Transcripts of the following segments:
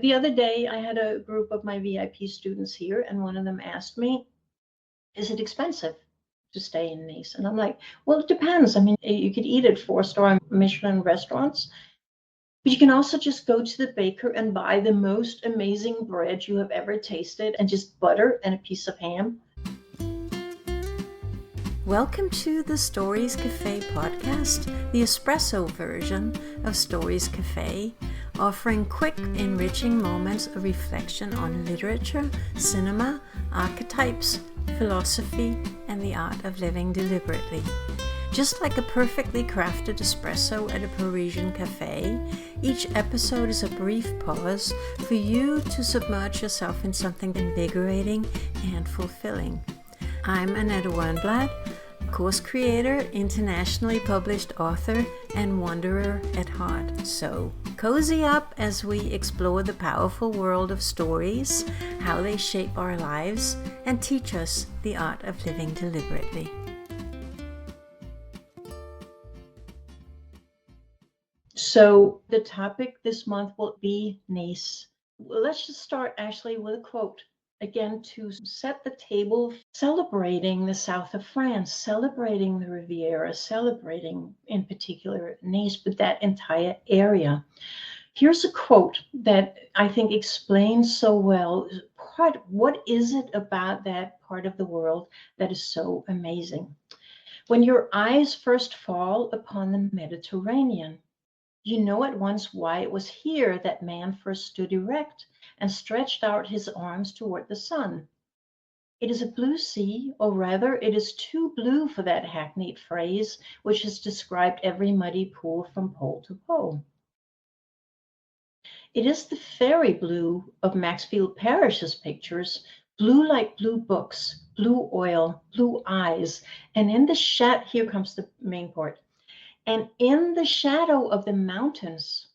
The other day, I had a group of my VIP students here, and one of them asked me, is it expensive to stay in Nice? And I'm like, well, it depends. I mean, you could eat at four-star Michelin restaurants, but you can also just go to the baker and buy the most amazing bread you have ever tasted and just butter and a piece of ham. Welcome to the Stories Cafe podcast, the espresso version of Stories Cafe, offering quick, enriching moments of reflection on literature, cinema, archetypes, philosophy, and the art of living deliberately. Just like a perfectly crafted espresso at a Parisian cafe, each episode is a brief pause for you to submerge yourself in something invigorating and fulfilling. I'm Annette Wernblad, course creator, internationally published author, and wanderer at heart. So cozy up as we explore the powerful world of stories, how they shape our lives, and teach us the art of living deliberately. So the topic this month will be Nice. Let's just start actually with a quote. Again, to set the table, celebrating the south of France, celebrating the Riviera, celebrating in particular Nice, but that entire area. Here's a quote that I think explains so well what is it about that part of the world that is so amazing. When your eyes first fall upon the Mediterranean, you know at once why it was here that man first stood erect and stretched out his arms toward the sun. It is a blue sea, or rather, it is too blue for that hackneyed phrase which has described every muddy pool from pole to pole. It is the fairy blue of Maxfield Parrish's pictures, blue like blue books, blue oil, blue eyes, and here comes the main part. And in the shadow of the mountains,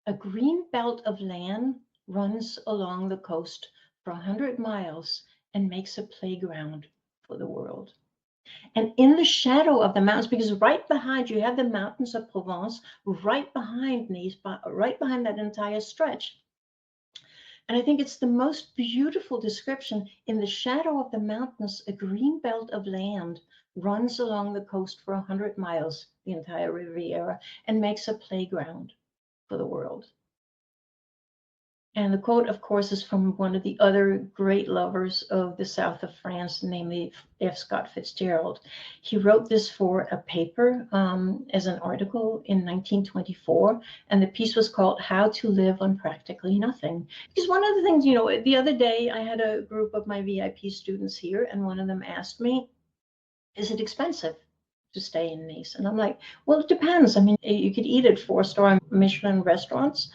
a green belt of land runs along the coast for 100 miles and makes a playground for the world. And in the shadow of the mountains, because right behind you have the mountains of Provence, right behind Nice, right behind that entire stretch. And I think it's the most beautiful description. In the shadow of the mountains, a green belt of land runs along the coast for 100 miles, the entire Riviera, and makes a playground for the world. And the quote, of course, is from one of the other great lovers of the south of France, namely F. Scott Fitzgerald. He wrote this for a paper as an article in 1924, and the piece was called How to Live on Practically Nothing. Because one of the things, the other day I had a group of my VIP students here, and one of them asked me, is it expensive to stay in Nice? And I'm like, well, it depends. I mean, you could eat at four-star Michelin restaurants,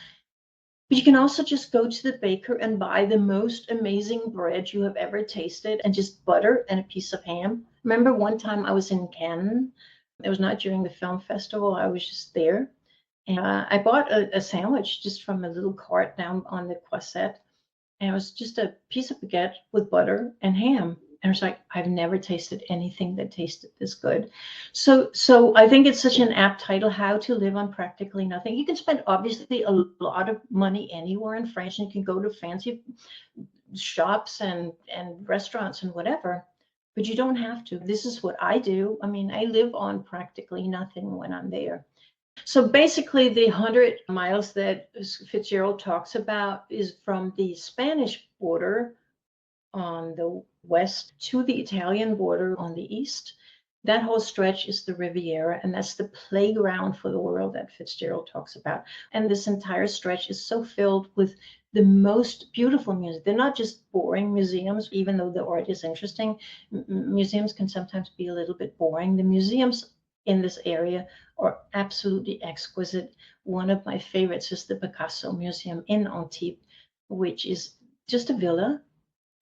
but you can also just go to the baker and buy the most amazing bread you have ever tasted and just butter and a piece of ham. Remember one time I was in Cannes? It was not during the film festival. I was just there. And I bought a sandwich just from a little cart down on the Croisette. And it was just a piece of baguette with butter and ham. And I was like, I've never tasted anything that tasted this good. So I think it's such an apt title, How to Live on Practically Nothing. You can spend obviously a lot of money anywhere in France, and you can go to fancy shops and restaurants and whatever, but you don't have to. This is what I do. I mean, I live on practically nothing when I'm there. So basically, the 100 miles that Fitzgerald talks about is from the Spanish border on the west to the Italian border on the east. That whole stretch is the Riviera, and that's the playground for the world that Fitzgerald talks about. And this entire stretch is so filled with the most beautiful museums. They're not just boring museums, even though the art is interesting. Museums can sometimes be a little bit boring. The museums in this area are absolutely exquisite. One of my favorites is the Picasso Museum in Antibes, which is just a villa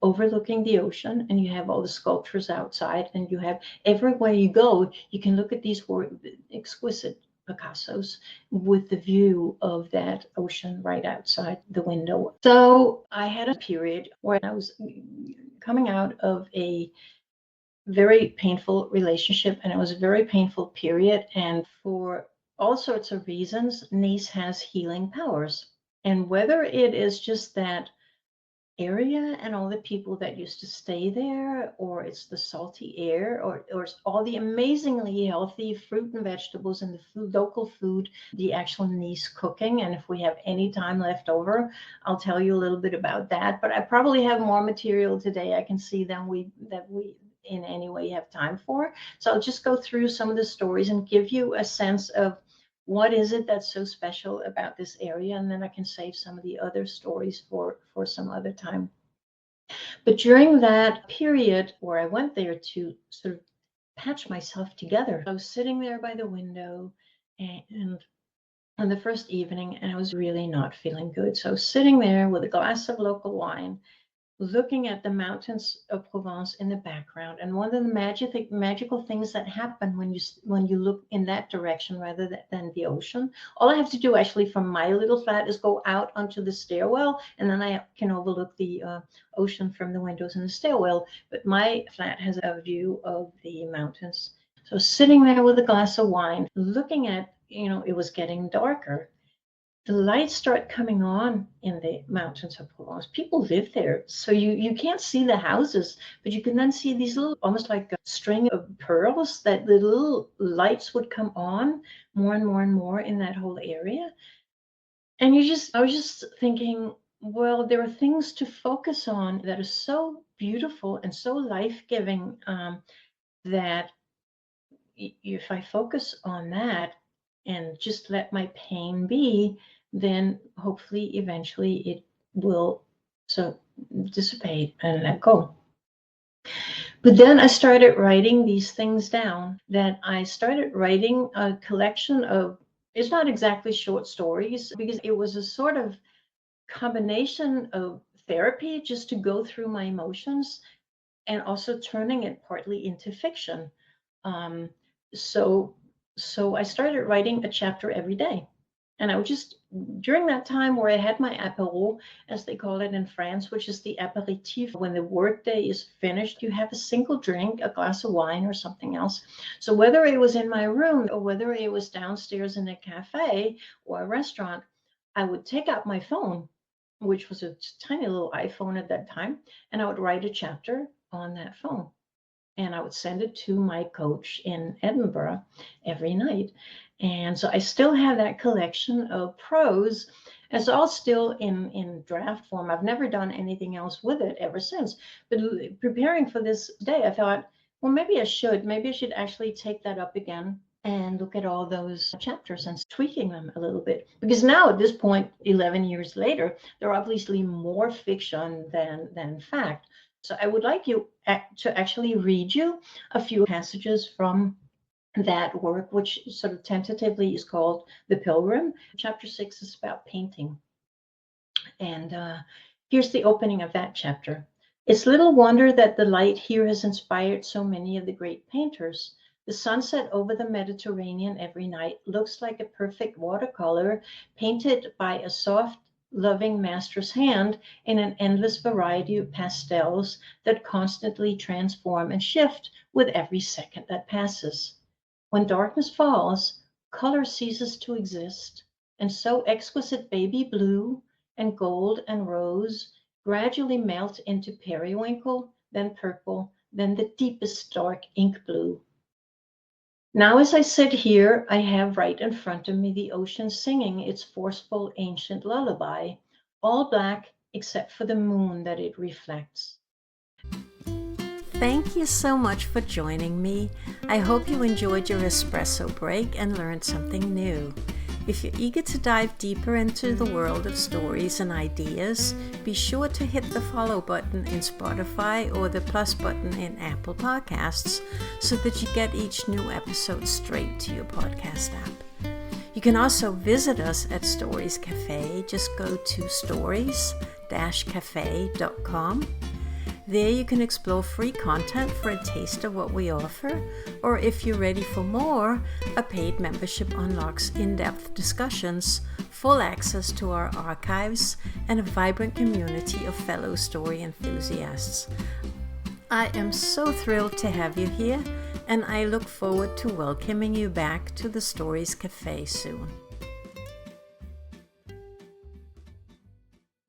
overlooking the ocean, and you have all the sculptures outside, and you have everywhere you go, you can look at these exquisite Picassos with the view of that ocean right outside the window. So I had a period where I was coming out of a very painful relationship, and it was a very painful period, and for all sorts of reasons, Nice has healing powers. And whether it is just that area and all the people that used to stay there, or it's the salty air, or it's all the amazingly healthy fruit and vegetables and the food, local food, the actual niece cooking. And if we have any time left over, I'll tell you a little bit about that. But I probably have more material today I can see than we in any way have time for. So I'll just go through some of the stories and give you a sense of what is it that's so special about this area, and then I can save some of the other stories for some other time. But during that period where I went there to sort of patch myself together, I was sitting there by the window, and on the first evening, and I was really not feeling good. So I was sitting there with a glass of local wine, looking at the mountains of Provence in the background. And one of the magical things that happen when you look in that direction rather than the ocean, all I have to do actually from my little flat is go out onto the stairwell, and then I can overlook the ocean from the windows in the stairwell. But my flat has a view of the mountains. So sitting there with a glass of wine, looking at, it was getting darker. The lights start coming on in the mountains of Provence. People live there, so you can't see the houses, but you can then see these little, almost like a string of pearls, that the little lights would come on more and more and more in that whole area. And I was just thinking, well, there are things to focus on that are so beautiful and so life-giving, that if I focus on that and just let my pain be, then hopefully eventually it will so dissipate and let go. But then I started writing these things down, that I started writing a collection of, it's not exactly short stories, because it was a sort of combination of therapy just to go through my emotions, and also turning it partly into fiction. Um, so so I started writing a chapter every day. And I would just, during that time where I had my apéro, as they call it in France, which is the apéritif, when the workday is finished, you have a single drink, a glass of wine or something else. So whether it was in my room or whether it was downstairs in a cafe or a restaurant, I would take out my phone, which was a tiny little iPhone at that time, and I would write a chapter on that phone. And I would send it to my coach in Edinburgh every night. And so I still have that collection of prose. It's all still in draft form. I've never done anything else with it ever since. But preparing for this day, I thought, well, maybe I should actually take that up again and look at all those chapters and tweaking them a little bit. Because now at this point, 11 years later, they're obviously more fiction than fact. So I would like you to actually read you a few passages from that work, which sort of tentatively is called The Pilgrim. Chapter 6 is about painting. And here's the opening of that chapter. It's little wonder that the light here has inspired so many of the great painters. The sunset over the Mediterranean every night looks like a perfect watercolor painted by a soft, loving master's hand in an endless variety of pastels that constantly transform and shift with every second that passes. When darkness falls, color ceases to exist, and so exquisite baby blue and gold and rose gradually melt into periwinkle, then purple, then the deepest dark ink blue. Now, as I sit here, I have right in front of me the ocean singing its forceful ancient lullaby, all black except for the moon that it reflects. Thank you so much for joining me. I hope you enjoyed your espresso break and learned something new. If you're eager to dive deeper into the world of stories and ideas, be sure to hit the follow button in Spotify or the plus button in Apple Podcasts so that you get each new episode straight to your podcast app. You can also visit us at Stories Cafe. Just go to stories-cafe.com. There you can explore free content for a taste of what we offer, or if you're ready for more, a paid membership unlocks in-depth discussions, full access to our archives, and a vibrant community of fellow story enthusiasts. I am so thrilled to have you here, and I look forward to welcoming you back to the Stories Cafe soon.